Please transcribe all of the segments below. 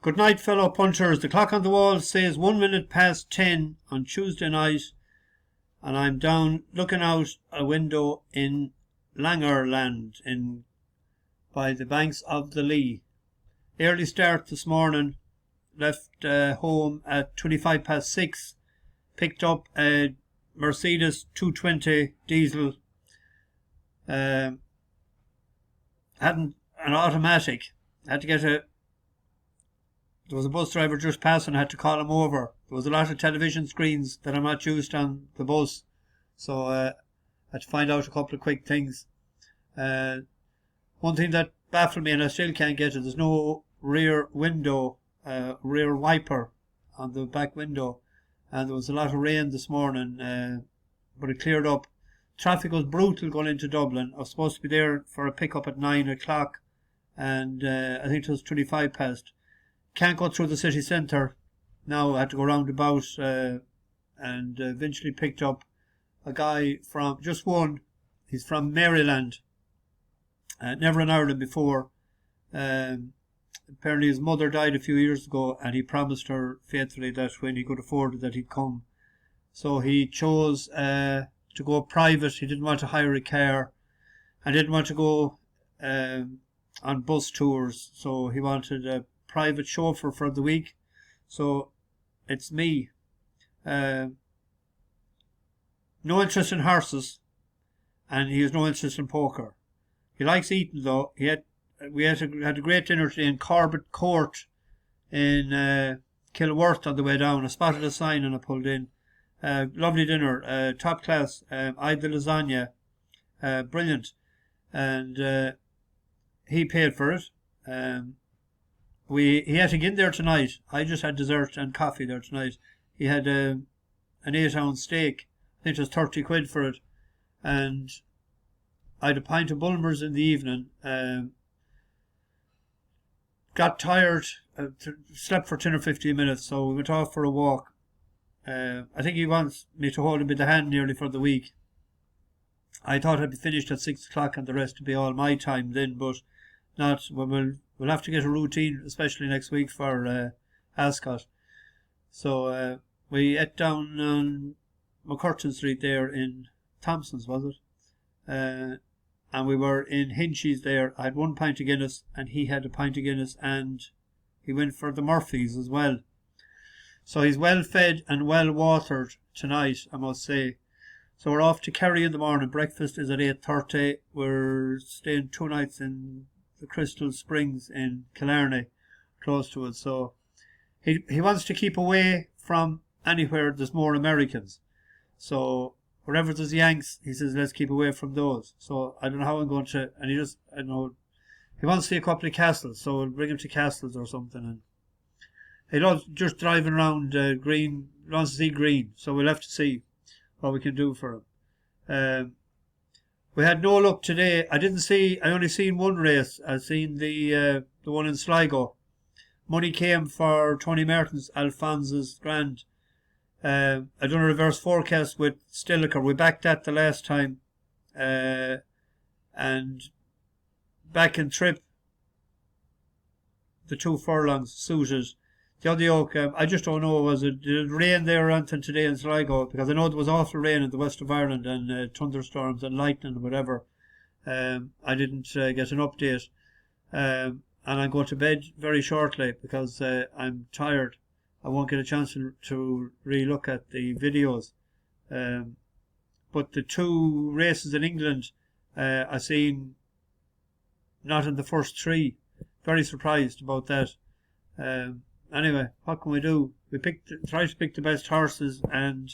Good night, fellow punchers. The clock on the wall says 1 minute past 10 on Tuesday night, and I'm down looking out a window in Langerland by the banks of the Lee. Early start this morning. Left home at 25 past 6. Picked up a Mercedes 220 diesel. Hadn't an automatic. Had to get a. There was a bus driver just passing. I had to call him over. There was a lot of television screens that I'm not used on the bus, so I had to find out a couple of quick things. One thing that baffled me, and I still can't get it, there's no rear window, rear wiper on the back window, and there was a lot of rain this morning, but it cleared up. Traffic was brutal going into Dublin. I was supposed to be there for a pickup at 9 o'clock, and I think it was 25 past. Can't go through the city centre now. I had to go round about, and eventually picked up a guy from just one. He's from Maryland. Never in Ireland before. Apparently his mother died a few years ago, and he promised her faithfully that when he could afford it that he'd come. So he chose to go private. He didn't want to hire a car, and didn't want to go on bus tours. So he wanted a private chauffeur for the week. So it's me. No interest in horses, and he has no interest in poker. He likes eating though. We had a great dinner today in Corbett Court in Kilworth on the way down. I spotted a sign and I pulled in. Lovely dinner, top class. I had the lasagna, brilliant, and he paid for it. He had to get in there tonight. I just had dessert and coffee there tonight. He had an 8-ounce steak. I think it was 30 quid for it, and I had a pint of Bulmers in the evening. Got tired, slept for 10 or 15 minutes, so we went off for a walk. I think he wants me to hold him by the hand nearly for the week. I thought I'd be finished at 6 o'clock and the rest would be all my time then, but not. We'll have to get a routine, especially next week for Ascot. So we ate down on McCurtain Street there in Thompson's, was it? And we were in Hinchy's there. I had 1 pint of Guinness and he had a pint of Guinness, and he went for the Murphys as well. So he's well fed and well watered tonight, I must say. So we're off to Kerry in the morning. Breakfast is at 8:30. We're staying 2 nights in the Crystal Springs in Killarney, close to it. So he wants to keep away from anywhere there's more Americans. So wherever there's Yanks, he says, let's keep away from those. So I don't know how I'm going to, and I know, he wants to see a couple of castles, so we'll bring him to castles or something. And he loves just driving around Green, wants to see Green, so we'll have to see what we can do for him. We had no luck today. I only seen one race. I seen the one in Sligo. Money came for Tony Martin's Alphonse's Grand. I done a reverse forecast with Stiliker. We backed that the last time. And back in trip, the 2 furlongs suited. The other yoke, I just don't know, did it rain there or anything today in Sligo? Because I know there was awful rain in the west of Ireland, and thunderstorms and lightning and whatever. I didn't get an update. And I'm going to bed very shortly because I'm tired. I won't get a chance to re-look at the videos. But the 2 races in England, I seen not in the first 3. Very surprised about that. Anyway, what can we do? We try to pick the best horses, and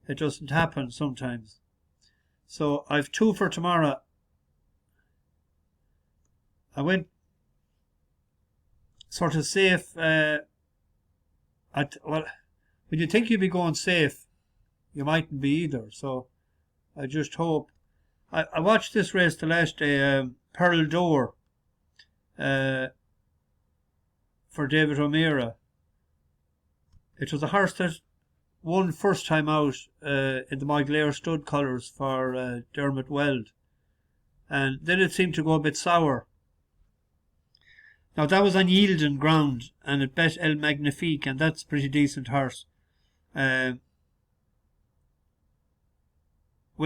it doesn't happen sometimes. So I've 2 for tomorrow. I went sort of safe. When you think you'd be going safe, you mightn't be either. So I just hope. I watched this race the last day, Pearl d'Or, for David O'Meara. It was a horse that won first time out in the Moyglare stud colours for Dermot Weld, and then it seemed to go a bit sour. Now that was on yielding ground, and it bet El Magnifique, and that's a pretty decent horse. Went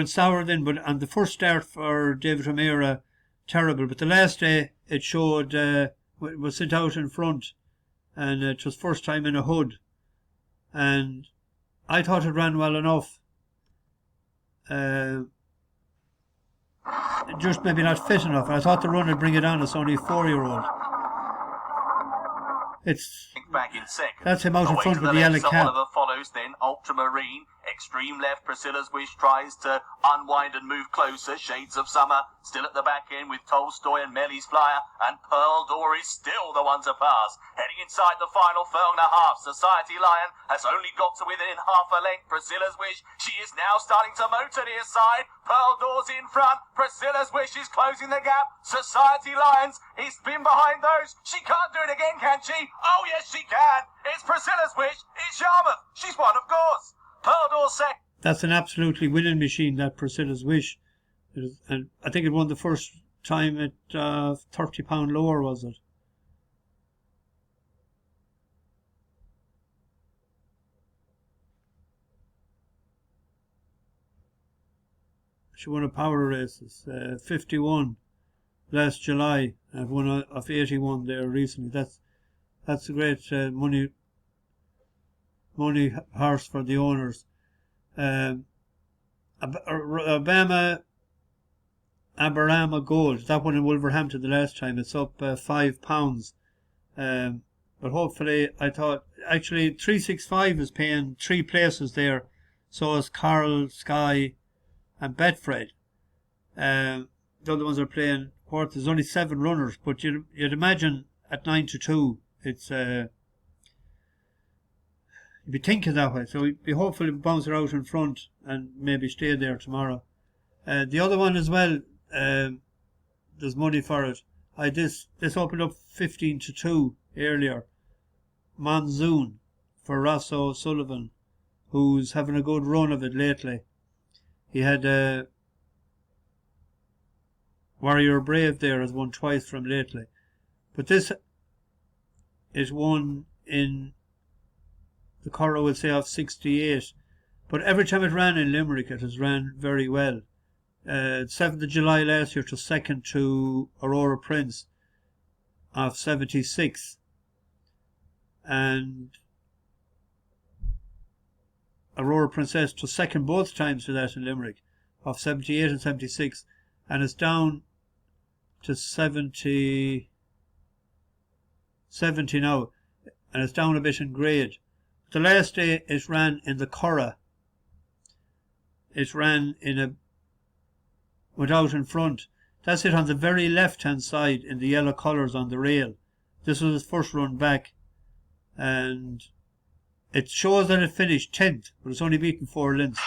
sour then, but on the first start for David O'Meara, terrible. But the last day it showed, was sent out in front, and it was first time in a hood, and I thought it ran well enough. Just maybe not fit enough. I thought the run would bring it on. It's only a 4-year-old. It's back in second. That's him out in front with the yellow cap. Oliver follows, then Ultramarine. Extreme left, Priscilla's Wish tries to unwind and move closer. Shades of Summer still at the back end with Tolstoy and Melly's Flyer. And Pearl Door is still the one to pass. Heading inside the final furlong and a half. Society Lion has only got to within half a length. Priscilla's Wish, she is now starting to motor near side. Pearl Door's in front. Priscilla's Wish is closing the gap. Society Lions is been behind those. She can't do it again, can she? Oh yes she can. It's Priscilla's Wish. It's Yarmouth. She's won, of course. Pearl Door second. That's an absolutely winning machine, that Priscilla's Wish. And I think it won the first time at £30 lower, was it? She won a power races, 51 last July. I've won of 81 there recently. That's a great money horse for the owners. Aberama Gold, that one in Wolverhampton the last time, it's up £5. But hopefully, I thought, actually 365 is paying 3 places there. So is Carl, Sky and Betfred. The other ones are playing quarters. There's only 7 runners, but you'd imagine at 9 to 2 it's you'd be thinking that way. So we'd be hopefully bounce her out in front and maybe stay there tomorrow. The other one as well, there's money for it. This opened up 15 to 2 earlier. Monzoon for Ross O'Sullivan, who's having a good run of it lately. He had Warrior Brave there, has won twice from lately. But this is one in the Curra will say of 68. But every time it ran in Limerick, it has ran very well. 7th of July last year, it was second to Aurora Prince of 76. And Aurora Princess was second both times to that in Limerick, of 78 and 76. And it's down to 70 now. And it's down a bit in grade. The last day it ran in the Curra. It ran went out in front. That's it, on the very left hand side in the yellow colours on the rail. This was his first run back. And it shows that it finished 10th, but it's only beaten 4 lengths.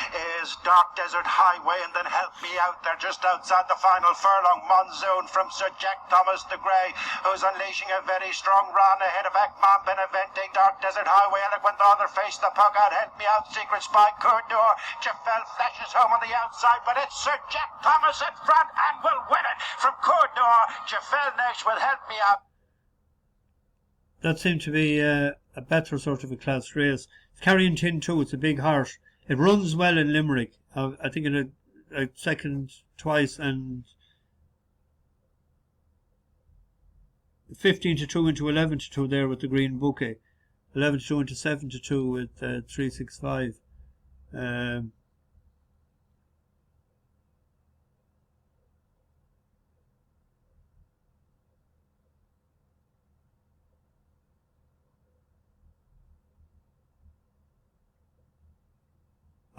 Dark Desert Highway, and then Help Me Out. They're just outside the final furlong. Monzoon from Sir Jack Thomas the Grey, who's unleashing a very strong run ahead of Akman Benevente. Dark Desert Highway, Eloquent Other, Face the Puck Out, Help Me Out, Secret Spy, Courtois. Jafel flashes home on the outside, but it's Sir Jack Thomas in front and will win it from Courtois. Jafel Nash will Help Me Out. That seemed to be a better sort of a class race. It's carrying tin too. It's a big horse. It runs well in Limerick. I think it had second twice and 15 to 2 into 11 to 2 there with the green bouquet. 11 to 2 into 7 to 2 with 365.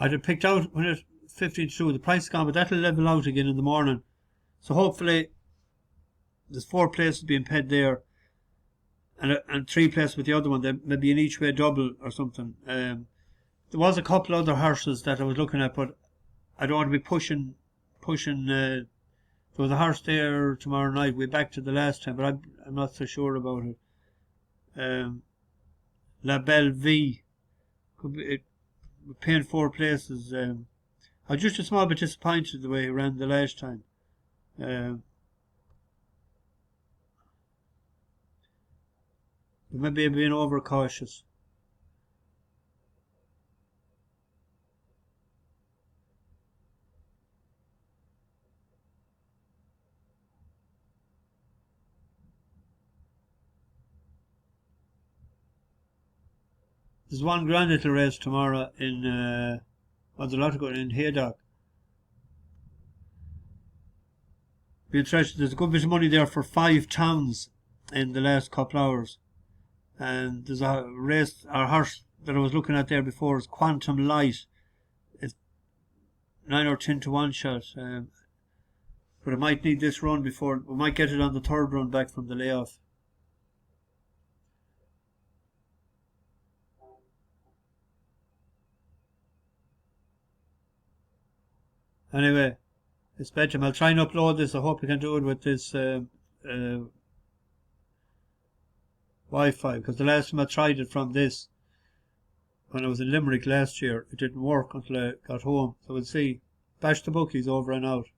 I'd have picked out when it's 15 to 2, the price is gone, but that'll level out again in the morning. So hopefully there's 4 places being paid there and 3 places with the other one. There maybe an each way double or something. There was a couple other horses that I was looking at, but I don't want to be pushing. There was a horse there tomorrow night. We're back to the last time, but I'm not so sure about it. La Belle Vie. Could be, we're paying 4 places. I was just a small bit disappointed the way he ran the last time. We may be being overcautious. There's one grand little race tomorrow in there's a lot of going in Haydock. Be interested. There's a good bit of money there for 5 towns in the last couple hours. And there's a race, or horse that I was looking at there before is Quantum Light. It's 9 or 10 to 1 shot. But it might need this run before we might get it on the third run back from the layoff. Anyway, it's bedtime. I'll try and upload this. I hope we can do it with this Wi-Fi, because the last time I tried it from this, when I was in Limerick last year, it didn't work until I got home. So we'll see. Bash the bookies, over and out.